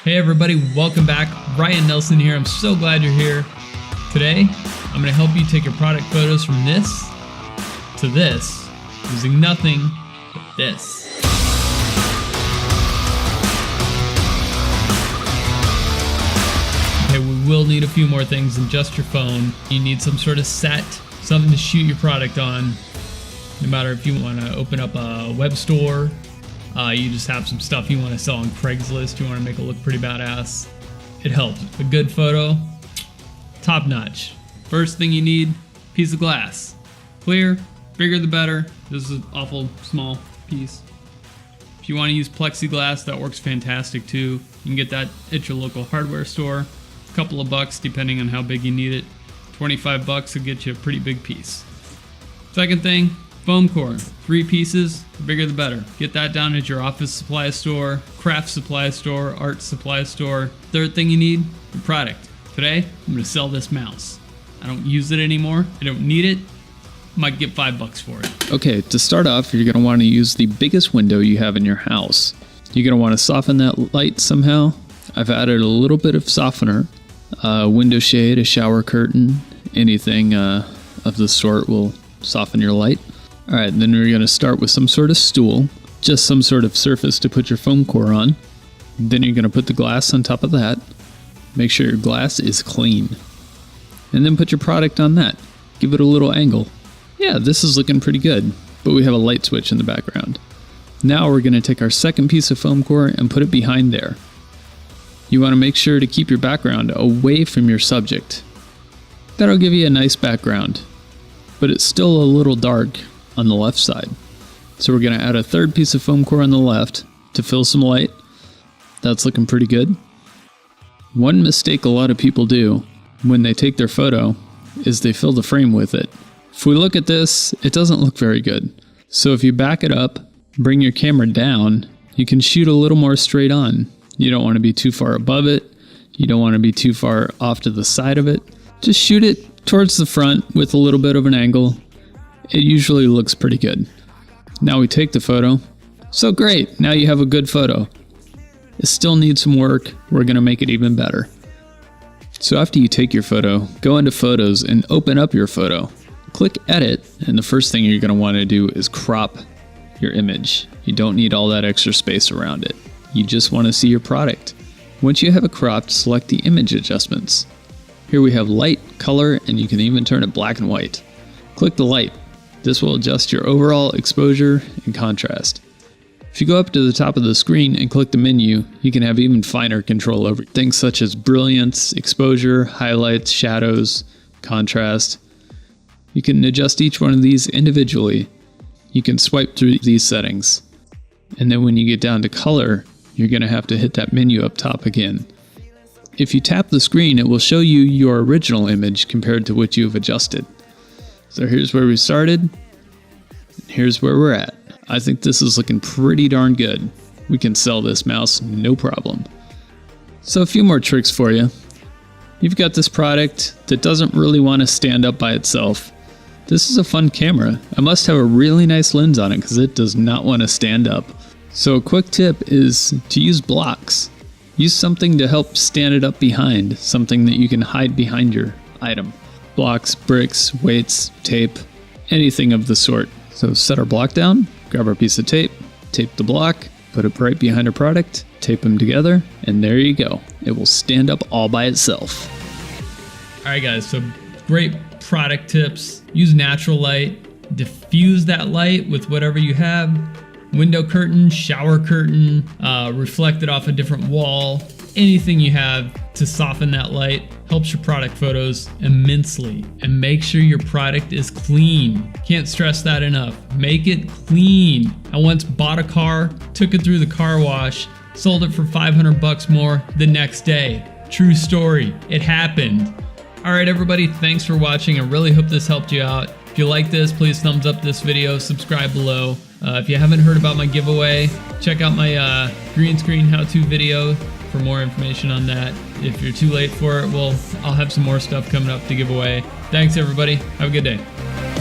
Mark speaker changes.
Speaker 1: Hey everybody, welcome back. Ryan Nelson here. I'm so glad you're here. Today, I'm going to help you take your product photos from this to this using nothing but this. Okay, we will need a few more things than just your phone. You need some sort of set, something to shoot your product on. No matter if you want to open up a web store, you just have some stuff you want to sell on Craigslist, you want to make it look pretty badass. It helps. A good photo, top notch. First thing you need, piece of glass. Clear, bigger the better. This is an awful small piece. If you want to use plexiglass, that works fantastic too. You can get that at your local hardware store. A couple of bucks depending on how big you need it. 25 bucks will get you a pretty big piece. Second thing, foam core. 3 pieces, the bigger the better. Get that down at your office supply store, craft supply store, art supply store. Third thing you need, your product. Today, I'm going to sell this mouse. I don't use it anymore. I don't need it. Might get 5 bucks for it.
Speaker 2: Okay, to start off, you're going to want to use the biggest window you have in your house. You're going to want to soften that light somehow. I've added a little bit of softener. A window shade, a shower curtain, anything of the sort will soften your light. Alright, then we're going to start with some sort of stool, just some sort of surface to put your foam core on. Then you're going to put the glass on top of that. Make sure your glass is clean. And then put your product on that. Give it a little angle. Yeah, this is looking pretty good, but we have a light switch in the background. Now we're going to take our second piece of foam core and put it behind there. You want to make sure to keep your background away from your subject. That'll give you a nice background, but it's still a little dark on the left side. So we're going to add a third piece of foam core on the left to fill some light. That's looking pretty good. One mistake a lot of people do when they take their photo is they fill the frame with it. If we look at this, it doesn't look very good. So if you back it up, bring your camera down, you can shoot a little more straight on. You don't want to be too far above it. You don't want to be too far off to the side of it. Just shoot it towards the front with a little bit of an angle. It usually looks pretty good. Now we take the photo. So great, now you have a good photo. It still needs some work. We're going to make it even better. So after you take your photo, go into Photos and open up your photo. Click Edit, and the first thing you're going to want to do is crop your image. You don't need all that extra space around it. You just want to see your product. Once you have it cropped, select the image adjustments. Here we have light, color, and you can even turn it black and white. Click the light. This will adjust your overall exposure and contrast. If you go up to the top of the screen and click the menu, you can have even finer control over things such as brilliance, exposure, highlights, shadows, contrast. You can adjust each one of these individually. You can swipe through these settings. And then when you get down to color, you're going to have to hit that menu up top again. If you tap the screen, it will show you your original image compared to what you've adjusted. So here's where we started. Here's where we're at. I think this is looking pretty darn good. We can sell this mouse, no problem. So a few more tricks for you. You've got this product that doesn't really want to stand up by itself. This is a fun camera. I must have a really nice lens on it because it does not want to stand up. So a quick tip is to use blocks. Use something to help stand it up behind, something that you can hide behind your item. Blocks, bricks, weights, tape, anything of the sort. So set our block down, grab our piece of tape, tape the block, put it right behind our product, tape them together, and there you go. It will stand up all by itself.
Speaker 1: Alright guys, so great product tips. Use natural light, diffuse that light with whatever you have. Window curtain, shower curtain, reflect it off a different wall. Anything you have to soften that light helps your product photos immensely. And make sure your product is clean. Can't stress that enough. Make it clean. I once bought a car, took it through the car wash, sold it for 500 bucks more the next day. True story. It happened. Alright everybody, thanks for watching. I really hope this helped you out. If you like this, please thumbs up this video, subscribe below. If you haven't heard about my giveaway, check out my green screen how-to video for more information on that. If you're too late for it, well, I'll have some more stuff coming up to give away. Thanks everybody, have a good day.